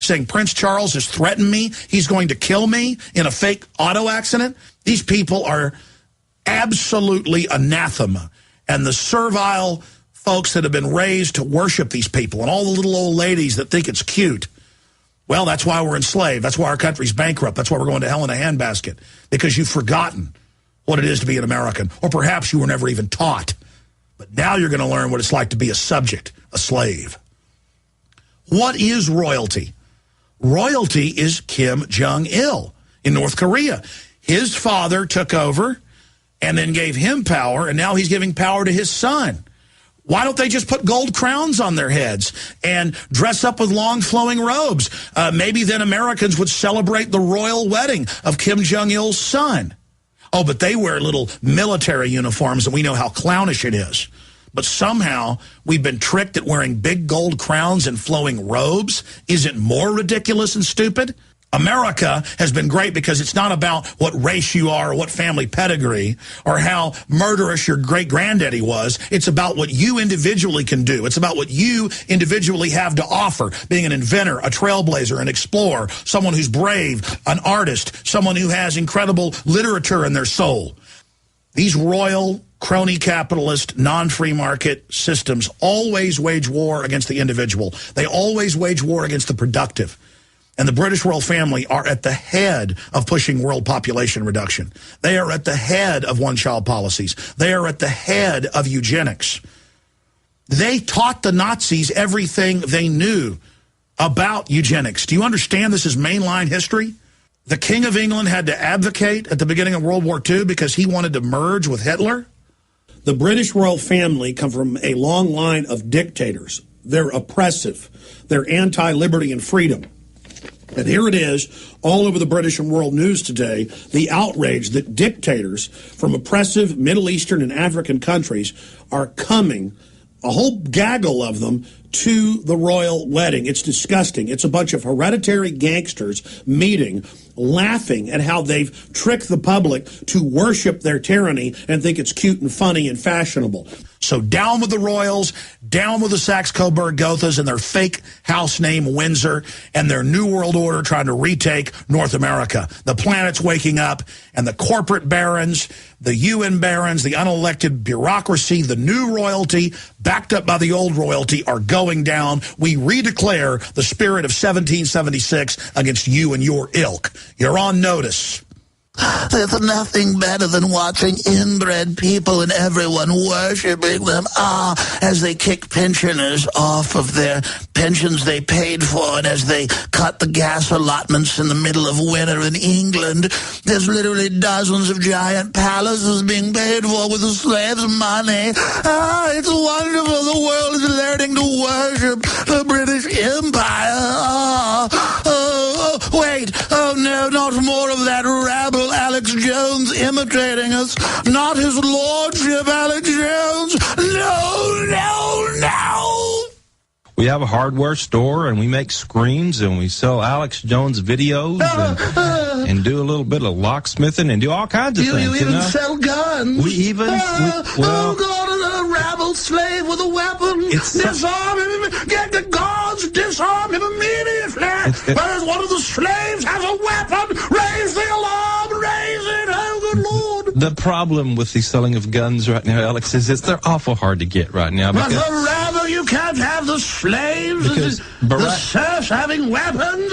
saying Prince Charles has threatened me. He's going to kill me in a fake auto accident. These people are absolutely anathema. And the servile folks that have been raised to worship these people and all the little old ladies that think it's cute, well, that's why we're enslaved. That's why our country's bankrupt. That's why we're going to hell in a handbasket, because you've forgotten what it is to be an American. Or perhaps you were never even taught. But now you're going to learn what it's like to be a subject, a slave. What is royalty? Royalty is Kim Jong-il in North Korea. His father took over and then gave him power, and now he's giving power to his son. Why don't they just put gold crowns on their heads and dress up with long flowing robes? Maybe then Americans would celebrate the royal wedding of Kim Jong-il's son. Oh, but they wear little military uniforms, and we know how clownish it is. But somehow we've been tricked at wearing big gold crowns and flowing robes. Is it more ridiculous and stupid? America has been great because it's not about what race you are or what family pedigree or how murderous your great-granddaddy was. It's about what you individually can do. It's about what you individually have to offer, being an inventor, a trailblazer, an explorer, someone who's brave, an artist, someone who has incredible literature in their soul. These royal, crony capitalist, non-free market systems always wage war against the individual. They always wage war against the productive. And the British royal family are at the head of pushing world population reduction. They are at the head of one-child policies. They are at the head of eugenics. They taught the Nazis everything they knew about eugenics. Do you understand this is mainline history? The King of England had to advocate at the beginning of World War II because he wanted to merge with Hitler. The British royal family come from a long line of dictators. They're oppressive. They're anti-liberty and freedom. And here it is, all over the British and world news today, the outrage that dictators from oppressive Middle Eastern and African countries are coming, a whole gaggle of them, to the royal wedding. It's disgusting. It's a bunch of hereditary gangsters meeting, laughing at how they've tricked the public to worship their tyranny and think it's cute and funny and fashionable. So down with the royals, down with the Saxe-Coburg-Gothas and their fake house name Windsor and their New World Order trying to retake North America. The planet's waking up, and the corporate barons, the UN barons, the unelected bureaucracy, the new royalty, backed up by the old royalty, are going down. We redeclare the spirit of 1776 against you and your ilk. You're on notice. There's nothing better than watching inbred people and everyone worshiping them, as they kick pensioners off of their pensions they paid for, and as they cut the gas allotments in the middle of winter in England. There's literally dozens of giant palaces being paid for with the slaves' money. It's wonderful. The world is learning to worship the British Empire. Wait, oh no, not more of that rabble Alex Jones imitating us. Not his lordship, Alex Jones. No, no, no. We have a hardware store, and we make screens, and we sell Alex Jones videos, and do a little bit of locksmithing, and do all kinds of things. You even sell guns. We even, oh, God, a rabble slave with a weapon. Disarm him. Get the guards. Disarm him immediately. Whereas one of the slaves has a weapon. Raise the alarm. Raise it. Oh, good Lord. The problem with the selling of guns right now, Alex, is they're awful hard to get right now. But the rabble, you can't have the slaves, the serfs having weapons.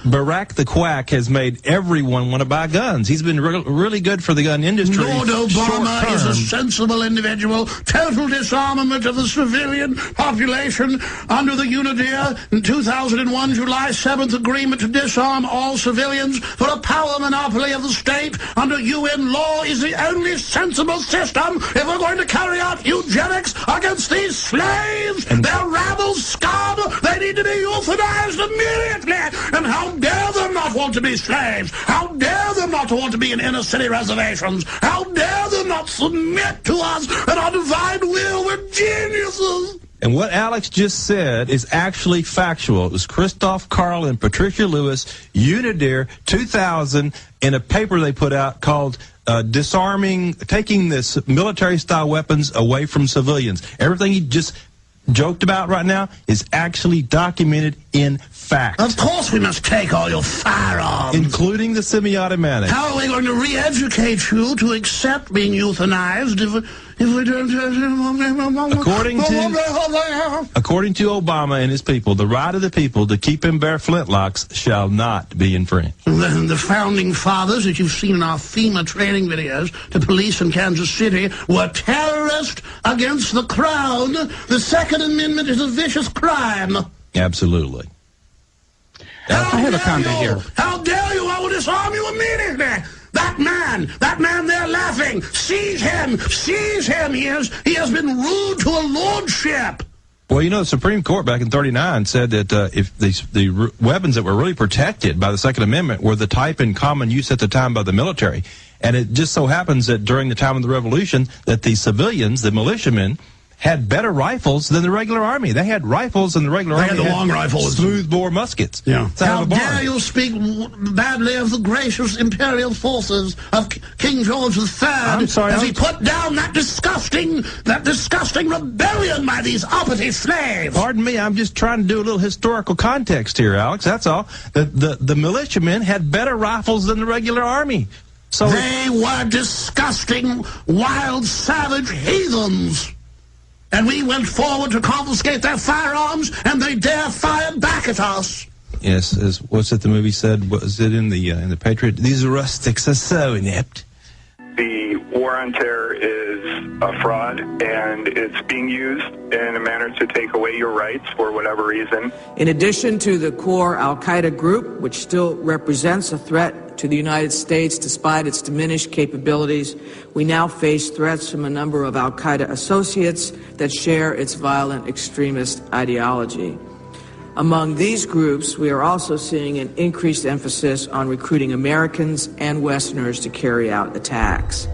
Barack the Quack has made everyone want to buy guns. He's been really good for the gun industry. Lord Obama is a sensible individual. Total disarmament of the civilian population under the UNIDEA in 2001 July 7th agreement to disarm all civilians for a power monopoly of the state under UN law is the only sensible system if we're going to carry out eugenics against these slaves. They're rabble scum. They need to be euthanized immediately. And how dare them not want to be slaves? How dare them not want to be in inner city reservations? How dare them not submit to us and our divine will? We're geniuses. And what Alex just said is actually factual. It was Christoph Karl and Patricia Lewis, UNIDEA 2000, in a paper they put out called Disarming, Taking this Military-Style Weapons Away from Civilians. Everything he just joked about right now is actually documented in fact. Of course we must take all your firearms. Including the semi-automatic. How are we going to re-educate you to accept being euthanized if we don't... According to Obama and his people, the right of the people to keep and bear flintlocks shall not be infringed. The founding fathers that you've seen in our FEMA training videos to police in Kansas City were terrorists against the crown. The Second Amendment is a vicious crime. Absolutely. I have a comment here. How dare you? I will disarm you immediately. That man there laughing. Seize him. He has been rude to a lordship. Well, you know, the Supreme Court back in 1939 said that if the weapons that were really protected by the Second Amendment were the type in common use at the time by the military. And it just so happens that during the time of the Revolution that the civilians, the militiamen, had better rifles than the regular army. They had rifles, and the regular army had the long rifles, smooth-bore muskets. Yeah. How dare you speak badly of the gracious imperial forces of King George III? I'm sorry, as he put down that disgusting rebellion by these uppity slaves. Pardon me, I'm just trying to do a little historical context here, Alex. That's all. The militiamen had better rifles than the regular army. So they were disgusting, wild, savage heathens. And we went forward to confiscate their firearms, and they dare fire back at us. Yes, what's it the movie said? Was it in the Patriot? These rustics are so inept. The war on terror is a fraud, and it's being used in a manner to take away your rights for whatever reason. In addition to the core al-Qaeda group, which still represents a threat to the United States despite its diminished capabilities, we now face threats from a number of al-Qaeda associates that share its violent extremist ideology. Among these groups, we are also seeing an increased emphasis on recruiting Americans and Westerners to carry out attacks.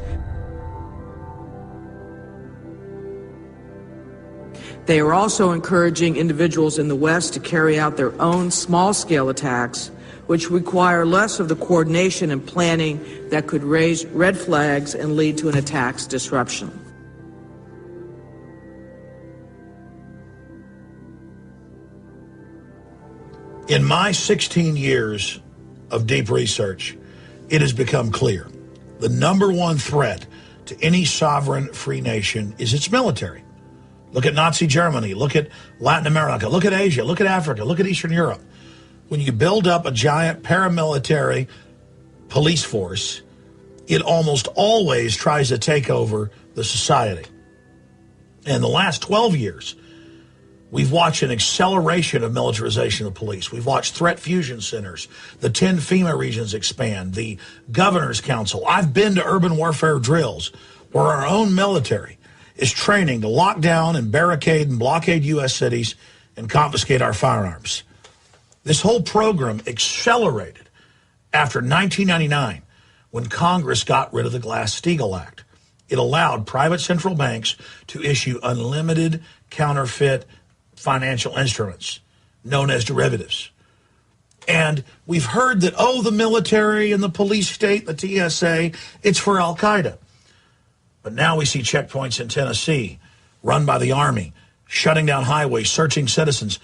They are also encouraging individuals in the West to carry out their own small-scale attacks, which require less of the coordination and planning that could raise red flags and lead to an attack's disruption. In my 16 years of deep research, it has become clear the number one threat to any sovereign free nation is its military. Look at Nazi Germany, look at Latin America, look at Asia, look at Africa, look at Eastern Europe. When you build up a giant paramilitary police force, it almost always tries to take over the society. In the last 12 years, we've watched an acceleration of militarization of the police. We've watched threat fusion centers, the 10 FEMA regions expand, the Governor's Council. I've been to urban warfare drills where our own military is training to lock down and barricade and blockade U.S. cities and confiscate our firearms. This whole program accelerated after 1999 when Congress got rid of the Glass-Steagall Act. It allowed private central banks to issue unlimited counterfeit financial instruments known as derivatives. And we've heard that, the military and the police state, the TSA, it's for Al-Qaeda. But now we see checkpoints in Tennessee run by the Army, shutting down highways, searching citizens.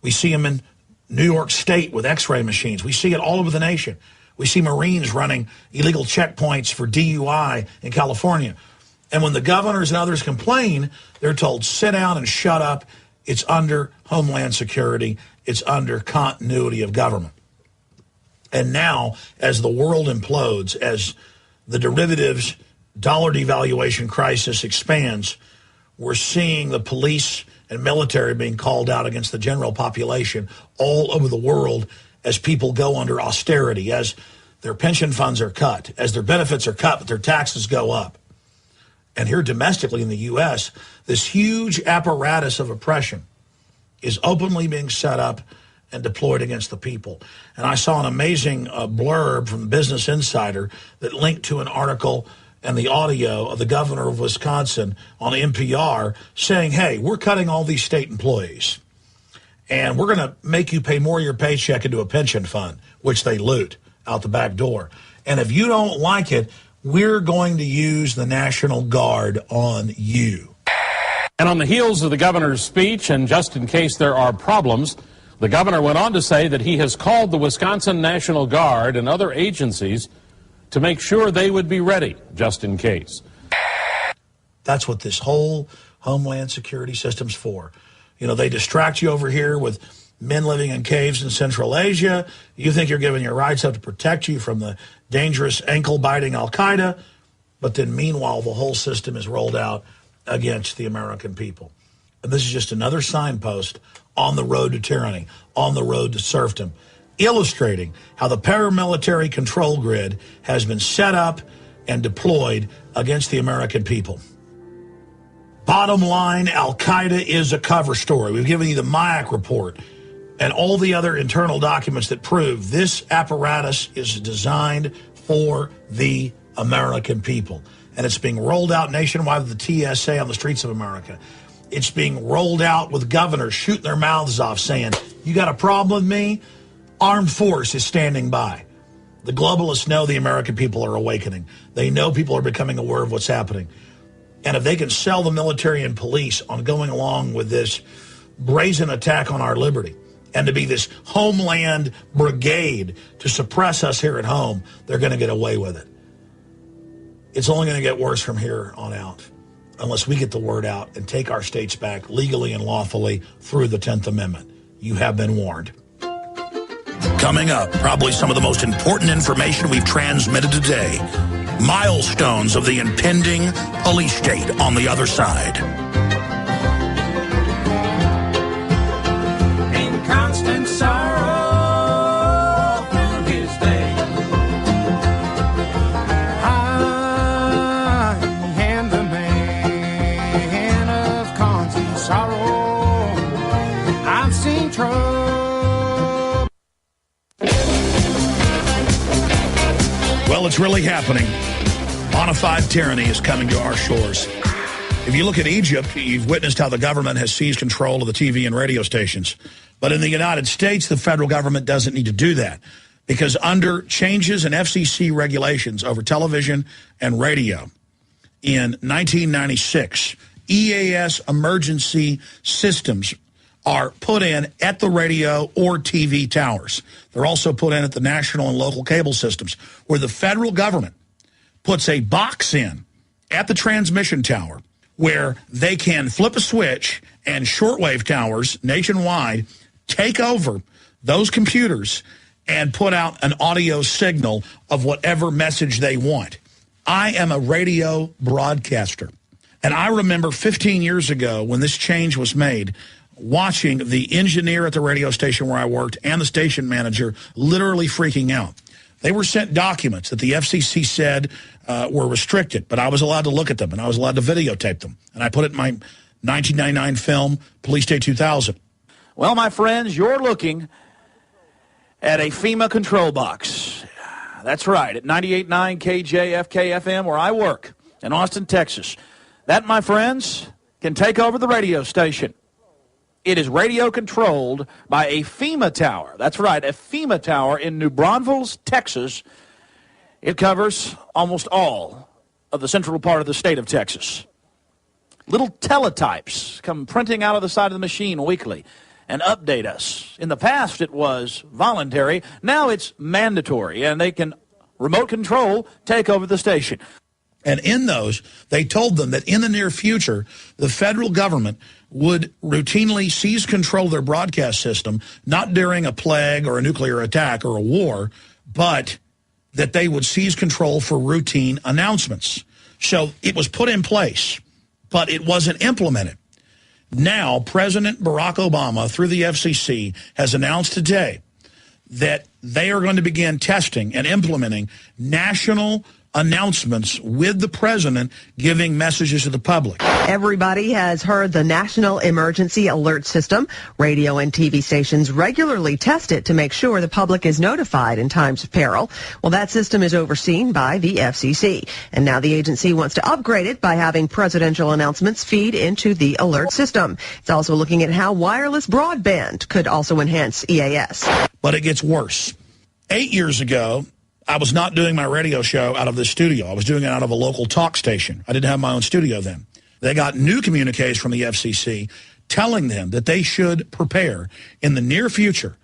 We see them in New York State with X-ray machines. We see it all over the nation. We see Marines running illegal checkpoints for DUI in California. And when the governors and others complain, they're told, sit down and shut up. It's under Homeland Security. It's under continuity of government. And now, as the world implodes, as the derivatives dollar devaluation crisis expands, we're seeing the police and military being called out against the general population all over the world as people go under austerity, as their pension funds are cut, as their benefits are cut, but their taxes go up. And here domestically in the U.S., this huge apparatus of oppression is openly being set up and deployed against the people. And I saw an amazing blurb from Business Insider that linked to an article and the audio of the governor of Wisconsin on NPR saying, hey, we're cutting all these state employees, and we're going to make you pay more of your paycheck into a pension fund, which they loot out the back door. And if you don't like it, we're going to use the National Guard on you. And on the heels of the governor's speech, and just in case there are problems, the governor went on to say that he has called the Wisconsin National Guard and other agencies to make sure they would be ready, just in case. That's what this whole Homeland Security system's for. You know, they distract you over here with men living in caves in Central Asia. You think you're giving your rights up to protect you from the dangerous ankle-biting Al-Qaeda, but then meanwhile the whole system is rolled out against the American people. And this is just another signpost on the road to tyranny, on the road to serfdom, illustrating how the paramilitary control grid has been set up and deployed against the American people. Bottom line, Al-Qaeda is a cover story. We've given you the MIAC report and all the other internal documents that prove this apparatus is designed for the American people. And it's being rolled out nationwide with the TSA on the streets of America. It's being rolled out with governors shooting their mouths off saying, you got a problem with me? Armed force is standing by. The globalists know the American people are awakening. They know people are becoming aware of what's happening. And if they can sell the military and police on going along with this brazen attack on our liberty and to be this homeland brigade to suppress us here at home, they're going to get away with it. It's only going to get worse from here on out unless we get the word out and take our states back legally and lawfully through the 10th Amendment. You have been warned. Coming up, probably some of the most important information we've transmitted today. Milestones of the impending police state on the other side. In constant sorrow through his day, I am the man of constant sorrow. I've seen trouble. Well, it's really happening. Bonafide tyranny is coming to our shores. If you look at Egypt, you've witnessed how the government has seized control of the TV and radio stations. But in the United States, the federal government doesn't need to do that because under changes in FCC regulations over television and radio in 1996, EAS emergency systems are put in at the radio or TV towers. They're also put in at the national and local cable systems where the federal government puts a box in at the transmission tower where they can flip a switch and shortwave towers nationwide take over those computers and put out an audio signal of whatever message they want. I am a radio broadcaster, and I remember 15 years ago when this change was made, watching the engineer at the radio station where I worked and the station manager literally freaking out. They were sent documents that the FCC said were restricted, but I was allowed to look at them, and I was allowed to videotape them. And I put it in my 1999 film, Police Day 2000. Well, my friends, you're looking at a FEMA control box. That's right, at 98.9 KJFK-FM, where I work in Austin, Texas. That, my friends, can take over the radio station. It is radio controlled by a FEMA tower. That's right, a FEMA tower in New Braunfels, Texas. It covers almost all of the central part of the state of Texas. Little teletypes come printing out of the side of the machine weekly and update us. In the past, it was voluntary. Now it's mandatory, and they can remote control take over the station. And in those, they told them that in the near future, the federal government would routinely seize control of their broadcast system, not during a plague or a nuclear attack or a war, but that they would seize control for routine announcements. So it was put in place, but it wasn't implemented. Now, President Barack Obama, through the FCC, has announced today that they are going to begin testing and implementing national announcements with the president giving messages to the public. Everybody has heard the National Emergency Alert System. Radio and TV stations regularly test it to make sure the public is notified in times of peril. Well, that system is overseen by the FCC, and now the agency wants to upgrade it by having presidential announcements feed into the alert system. It's also looking at how wireless broadband could also enhance EAS. But it gets worse. 8 years ago, I was not doing my radio show out of this studio. I was doing it out of a local talk station. I didn't have my own studio then. They got new communiques from the FCC telling them that they should prepare in the near future